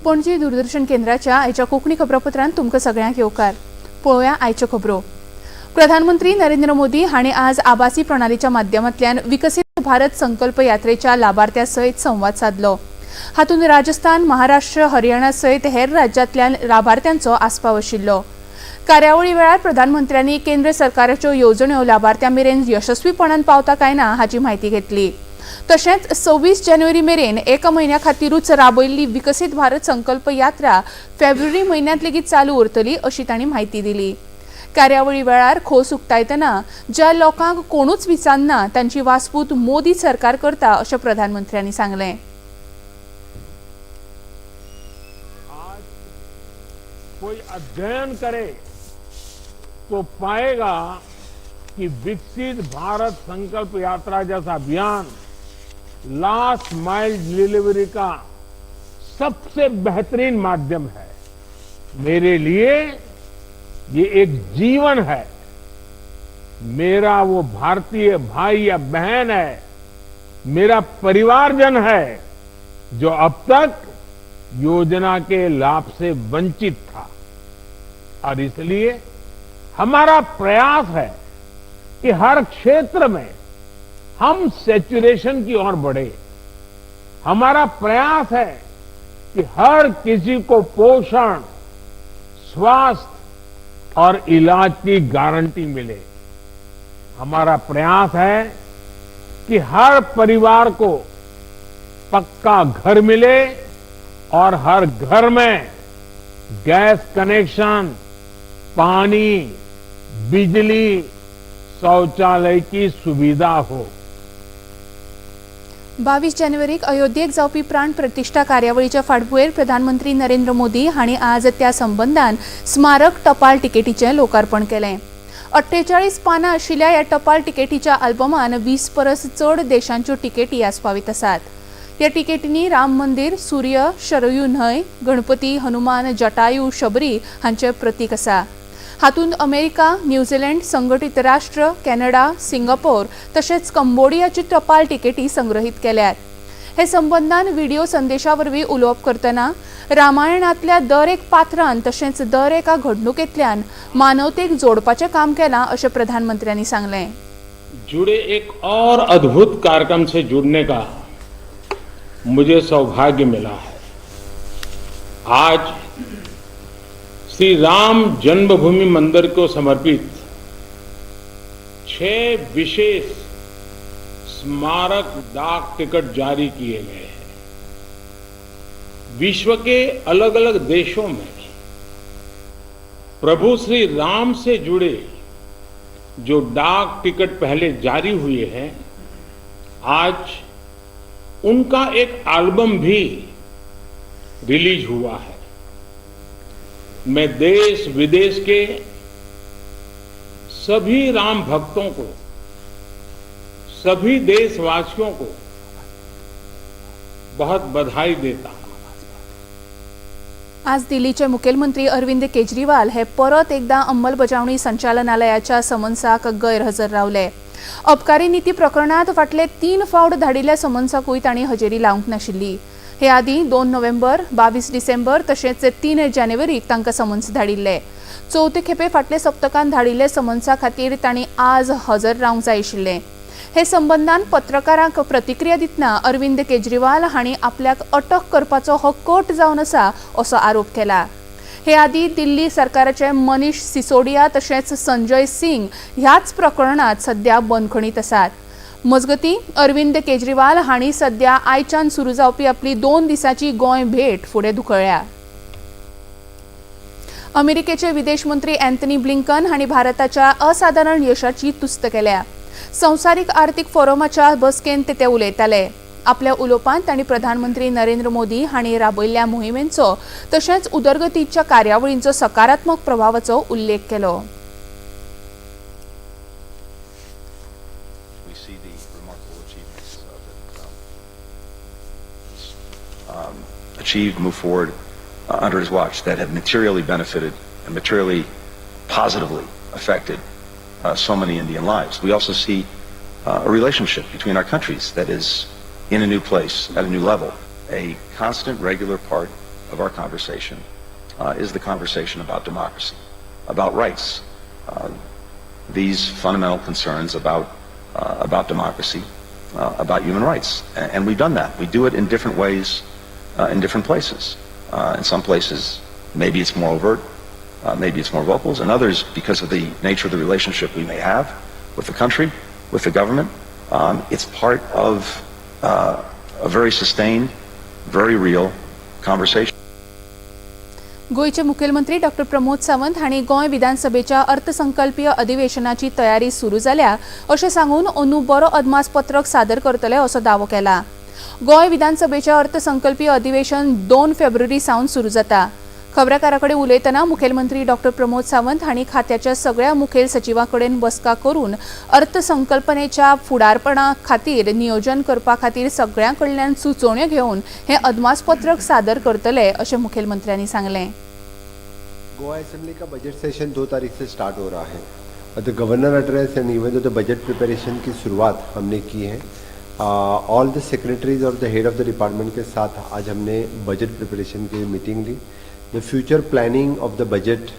पणजी दूरदर्शन केंद्राच्या आयच्या कोंकणी खबरापत्रांत तुमकां सगळ्यांक येवकार. पळोवया आयच्यो खबरो. प्रधानमंत्री नरेंद्र मोदी हांणी आज आभासी प्रणालीच्या माध्यमांतल्यान विकसित भारत संकल्प यात्रेच्या लाभार्थ्यां सयत संवाद साधलो. हातूंत राजस्थान, महाराष्ट्र, हरियाणा सयत हेर राज्यांतल्यान लाभार्थ्यांचो आस्पाव आशिल्लो. कार्यावळी वेळार प्रधानमंत्र्यांनी केंद्र सरकाराच्यो येवजण्यो लाभार्थ्यां मेरेन यशस्वीपणान पावता काय ना हाची म्हायती घेतली. तशेंच 26 जानेवारी मेरेन एका म्हयन्या खातीरूच राबयल्ली विकसित भारत संकल्प यात्रा फेब्रुवारी म्हयन्यांत लेगीत चालू उरतली अशी तांणी म्हायती दिली. कार्यावळी वेळार खोस उक्तायतना ज्या लोकांक कोणूच विचारना तांची वासपूत मोदी सरकार करता अशें प्रधानमंत्र्यांनी सांगलें. कोई अध्ययन करे तो पाएगा कि विकसित भारत संकल्प यात्रा जैसा अभियान लास्ट माइल डिलीवरी का सबसे बेहतरीन माध्यम है. मेरे लिए ये एक जीवन है. मेरा वो भारतीय भाई या बहन है, मेरा परिवारजन है जो अब तक योजना के लाभ से वंचित था. और इसलिए हमारा प्रयास है कि हर क्षेत्र में हम सैचुरेशन की ओर बढ़े. हमारा प्रयास है कि हर किसी को पोषण, स्वास्थ्य और इलाज की गारंटी मिले. हमारा प्रयास है कि हर परिवार को पक्का घर मिले और हर घर में गैस कनेक्शन, पानी, बिजली, शौचालय की सुविधा हो. 22 जानेवारीक अयोध्येक जावपी प्राण प्रतिष्ठा कार्यावळीच्या फाटभुंयेर प्रधानमंत्री नरेंद्र मोदी हांणी आज त्या संबंधान स्मारक टपाल तिकेटीचें लोकार्पण केलें. 48 पानां आशिल्ल्या ह्या टपाल तिकेटीच्या आल्बमान 20 परस चड देशांच्यो तिकेटी आस्पावीत आसात. ह्या तिकेटींनी राम मंदिर, सूर्य, शरयू न्हंय, गणपती, हनुमान, जटायू, शबरी हांचें प्रतीक आसा. हातूंत अमेरिका, न्यूझीलंड, संघटीत राष्ट्र, कॅनडा, सिंगापोर तशेंच कंबोडियाची टपाल तिकेटी संग्रहीत केल्यात. हे संबंधान व्हिडिओ संदेशा वरवीं उलोवप करतना रामायणांतल्या दर एक पात्रान तशेंच दर एका घडणुकेंतल्यान मानवतेक जोडपाचें काम केलां अशें प्रधानमंत्र्यांनी सांगलें. जुड़े एक और अद्भुत कार्यक्रम से जुड़ने का मुझे सौभाग्य मिला है. आज श्री राम जन्मभूमि मंदिर को समर्पित 6 विशेष स्मारक डाक टिकट जारी किए गए हैं. विश्व के अलग अलग देशों में प्रभु श्री राम से जुड़े जो डाक टिकट पहले जारी हुए हैं, आज उनका एक एल्बम भी रिलीज हुआ है. मैं देश विदेश के सभी राम भक्तों को, सभी देशवासियों को बहुत बधाई देता हूं. आज दिल्लीचे मुखेलमंत्री अरविंद केजरीवाल हे परत एकदा अंमलबजावणी संचालनालयाच्या समन्साक गैरहजर रावले. अबकारी नीती प्रकरणात फाटले 3 फावट धाडिल्ल्या समन्साकूय तांणी हजेरी लावंक नाशिल्ली. हे आदी 2 नोव्हेंबर, 22 डिसेंबर तशेंच 3 जानेवारीक तांकां समन्स धाडिल्ले. चवथे खेपे फाटल्या सप्तकांत धाडिल्ले समन्सा खातीर तांणी आज हजर रावंक जाय आशिल्लें. हे संबंधान पत्रकारांक प्रतिक्रिया दितना अरविंद केजरीवाल हांणी आपल्याक अटक करपाचो हो कट जावन आसा असो आरोप केला. हे आदी दिल्ली सरकाराचे मनीष सिसोडिया तशेंच संजय सिंग ह्याच प्रकरणात सध्या बंदखणीत आसात. मजगतीं अरविंद केजरीवाल हांणी सध्या आयच्यान सुरू जावपी आपली 2 दिसांची गोंय भेट फुडें धुकळ्ळ्या. अमेरिकेचे विदेश मंत्री अँथनी ब्लिंकन हांणी भारताच्या असाधारण यशाची तुस्त केल्या. संवसारीक आर्थीक फोरमाच्या बसकेंत ते उलयताले. आपल्या उलोवपांत तांणी प्रधानमंत्री नरेंद्र मोदी हांणी राबयल्ल्या मोहिमेंचो तशेंच उदरगतीच्या कार्यावळींचो सकारात्मक प्रभावाचो उल्लेख केलो. Achieved, move forward under his watch that have materially benefited and materially positively affected so many Indian lives. We also see a relationship between our countries that is in a new place, at a new level. A constant, regular part of our conversation is the conversation about democracy, about rights. These fundamental concerns about democracy, about human rights, and we've done that. We do it in different ways, in different places. In some places, maybe it's more overt, maybe it's more vocal, and others, because of the nature of the relationship we may have with the country, with the government, it's part of a very sustained, very real conversation. गोयचे मुखेलमंत्री डॉ. प्रमोद सावंत हांणी गोंय विधानसभेच्या अर्थसंकल्पीय अधिवेशनाची तयारी सुरू जाल्या अशें सांगून अंदू बरो अदमासपत्रक सादर करतले असो दावो केला. गोंय विधानसभेचें अर्थसंकल्पीय अधिवेशन 2 फेब्रुवारी सावन सुरू जाता. खबराकारांकडेन उलयतना मुखेलमंत्री डॉ. प्रमोद सावंत हांणी खात्याच्या सगळ्या मुखेल सचिवां कडेन बसका करून अर्थसंकल्पनेच्या फुडारपणा खातीर नियोजन करपा खातीर सगळ्यां कडल्यान सुचोवण्यो घेवन हें अदमासपत्रक सादर करतले अशें मुखेलमंत्र्यांनी सांगलें. गोवा असेंबली का बजट सेशन 2 तारीख से स्टार्ट हो रहा है. The governor address and even the budget preparation की शुरुआत हमने की है. ऑल द सेक्रेटरीज और the head of the department के साथ आज हमने बजट प्रिपरेशन की मीटिंग ली. The future planning of the budget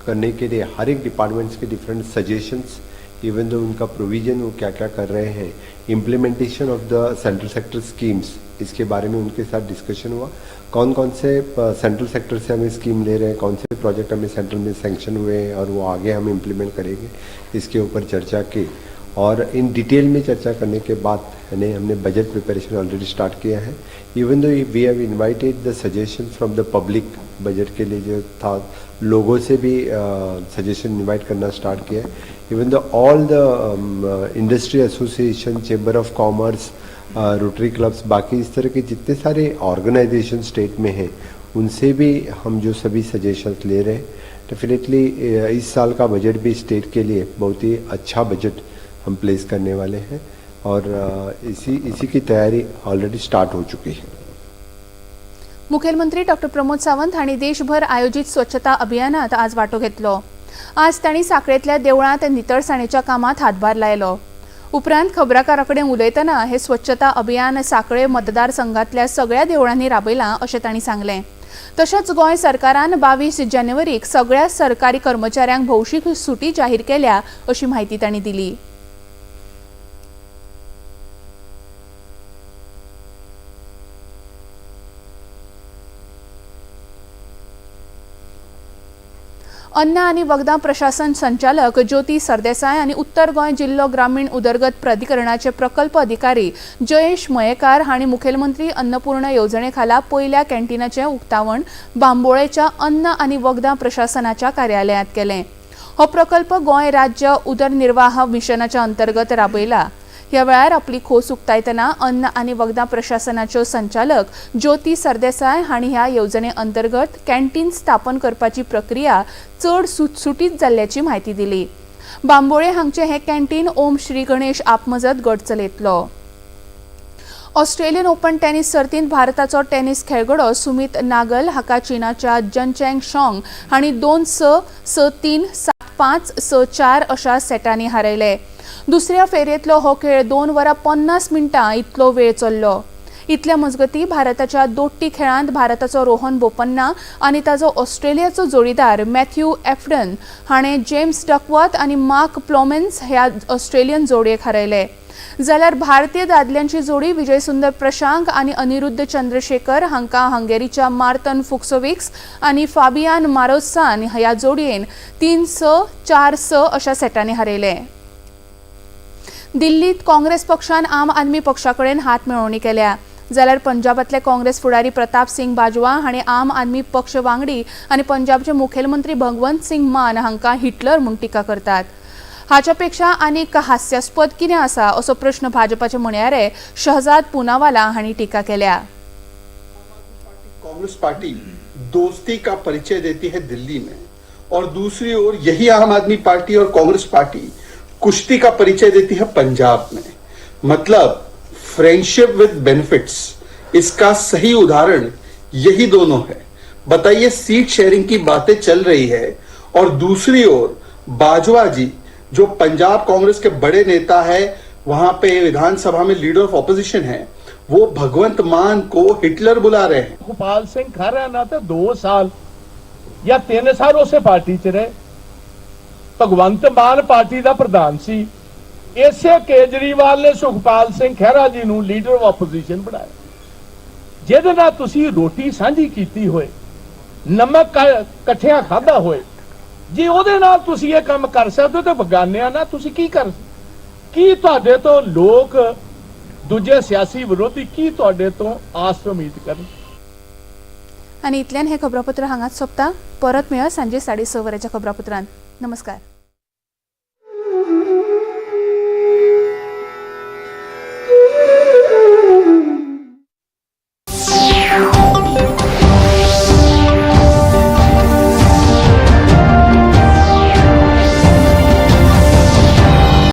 करने के लिए हर एक डिपार्टमेंट्स के डिफरेंट सजेशंस, इवन दो उनका प्रोविजन वो क्या क्या कर रहे हैं, implementation of the central sector schemes, इसके बारे में उनके साथ डिस्कशन हुआ. कौन कौन से सेंट्रल सेक्टर से हमें स्कीम ले रहे हैं, कौन से प्रोजेक्ट हमें सेंट्रल में सैंक्शन हुए हैं और वो आगे हम इम्प्लीमेंट करेंगे, इसके ऊपर चर्चा की. और इन डिटेल में चर्चा करने के बाद हमने बजट प्रिपरेशन ऑलरेडी स्टार्ट किया है. Even though we have invited the suggestion from the public, budget के लिए जो था लोगों से भी सजेशन इनवाइट करना स्टार्ट किया है. Even though all the industry association, chamber of commerce, rotary clubs, बाकी इस तरह के जितने सारे ऑर्गेनाइजेशन स्टेट में हैं उनसे भी हम जो सभी सजेशंस ले रहे हैं. डेफिनेटली इस साल का बजट भी स्टेट के लिए बहुत ही अच्छा बजट हम प्लेस करने वाले हैं और इसी की तैयारी ऑलरेडी स्टार्ट हो चुकी है. मुखेलमंत्री डॉ. प्रमोद सावंत हांणी देशभर आयोजित स्वच्छता अभियानात आज वांटो घेतलो. आज तांणी सांखळेंतल्या देवळांत नितळसाणीच्या कामात हातभार लायलो. उपरांत खबराकारांकडेन उलयतना हे स्वच्छता अभियान सांखळे मतदारसंघातल्या सगळ्या देवळांनी राबयलां अशें तांणी सांगलें. तशेंच गोंय सरकारान 22 जानेवारीक सगळ्या सरकारी कर्मचाऱ्यांक भौशीक सुटी जाहीर केल्या अशी माहिती तांणी दिली. अन्न आनी वखदां प्रशासन संचालक ज्योती सरदेसाय आनी उत्तर गोंय जिल्लो ग्रामीण उदरगत प्राधिकरणाचे प्रकल्प अधिकारी जयेश मयेकार हांणी मुखेलमंत्री अन्नपूर्ण येवजणे खाला पयल्या कॅन्टीनाचें उक्तावण बांबोळेच्या अन्न आनी वखदां प्रशासनाच्या कार्यालयांत केलें. हो प्रकल्प गोंय राज्य उदरनिर्वाह मिशनाच्या अंतर्गत राबयला. ह्या वेळार आपली खोस उक्तायतना अन्न आनी वखदां प्रशासनाच्यो संचालक ज्योती सरदेसाय हांणी ह्या येवजणे अंतर्गत कॅन्टीन स्थापन करपाची प्रक्रिया चड सुटसुटीत जाल्ल्याची म्हायती दिली. बांबोळे हांगचें हें कॅन्टीन ओम श्री गणेश आपमजत गट चलयतलो. ऑस्ट्रेलियन ओपन टेनिस सर्तींत भारताचो टेनिस खेळगडो सुमीत नागल हाका चीनाच्या जनचँग शॉंग हांणी 2-6, 6-3, 7-5, 6-4 अशा सेटांनी हारयले. दुसऱ्या फेरयेंतलो हो खेळ 2 वरां 50 मिनटां इतलो वेळ चल्लो. इतल्या मजगतीं भारताच्या दोट्टी खेळांत भारताचो रोहन बोपन्ना आनी ताचो ऑस्ट्रेलियाचो जोडीदार मॅथ्यू एफडन हाणें जेम्स डकवर्थ आनी मार्क प्लॉमेन्स ह्या ऑस्ट्रेलियन जोडयेक हारयले. जाल्यार भारतीय दादल्यांची जोडी विजय सुंदर प्रशांक आनी अनिरुद्ध चंद्रशेखर हांकां हंगेरीच्या मार्तन फुक्सोविक्स आनी फाबियान मारोसान ह्या जोडयेन 3-6, 4-6 अशा सेटांनी हारयले. दिल्लीत काँग्रेस पक्षान आम आदमी पक्षाकडेन हात मेळोवणी केल्या. जाल्यार पंजाबातले काँग्रेस फुडारी प्रताप सिंग बाजवा हांणी आम आदमी पक्ष वांगडी आनी पंजाबचे मुखेलमंत्री भगवंत सिंग मान हांकां हिटलर म्हूण टिका करतात. हाच्या पेक्षा आनीक हास्यास्पद कितें आसा असो प्रश्न भाजपाचे म्हणयारे शहजाद पूनावाला हांणी टिका केल्या. कांग्रेस पार्टी दोस्ती का परिचय देती है दिल्ली में और दूसरी ओर यही आम आदमी पार्टी और कांग्रेस पार्टी कुश्ती का परिचय देती है पंजाब में. मतलब फ्रेंडशिप विद बेनिफिट्स, इसका सही उदाहरण यही दोनों है. बताइए, सीट शेयरिंग की बातें चल रही है और दूसरी ओर बाजवा जी जो पंजाब कांग्रेस के बड़े नेता है, वहां पे विधानसभा में लीडर ऑफ ऑपोजिशन है, वो भगवंत मान को हिटलर बुला रहे हैं। ਸੁਖਪਾਲ ਸਿੰਘ ਖਹਿਰਾ ਨਾ ਤੇ 2 ਸਾਲ ਜਾਂ 3 ਸਾਲ ਉਸੇ ਪਾਰਟੀ 'ਚ ਰਹੇ। ਭਗਵੰਤ ਮਾਨ ਪਾਰਟੀ ਦਾ ਪ੍ਰਧਾਨ ਸੀ। ਇਸੇ ਕੇਜਰੀਵਾਲ ਨੇ ਸੁਖਪਾਲ ਸਿੰਘ ਖਹਿਰਾ ਜੀ ਨੂੰ ਲੀਡਰ ਆਫ ਆਪੋਜੀਸ਼ਨ ਬਣਾਇਆ, ਜਿਹਦੇ ਨਾਲ ਤੁਸੀਂ ਰੋਟੀ ਸਾਂਝੀ ਕੀਤੀ ਹੋਏ, ਨਮਕ ਇਕੱਠਿਆਂ ਖਾਦਾ ਹੋਏ। ਜੇ ਉਹਦੇ ਨਾਲ ਤੁਸੀਂ ਇਹ ਕੰਮ ਕਰ ਸਕਦੇ ਹੋ ਤੇ ਬਗਾਨਿਆਂ ਨਾਲ ਤੁਸੀਂ ਕੀ ਕਰ, ਕੀ ਤੁਹਾਡੇ ਤੋਂ ਲੋਕ ਦੂਜੇ ਸਿਆਸੀ ਵਿਰੋਧੀ ਕੀ ਤੁਹਾਡੇ ਤੋਂ ਆਸ ਉਮੀਦ ਕਰਨ? आणि इतल्यान हे खबरापत्र हांगाच सोंपता. परत मेळया सांजे 6:30 वरांच्या खबरापत्रांत. नमस्कार.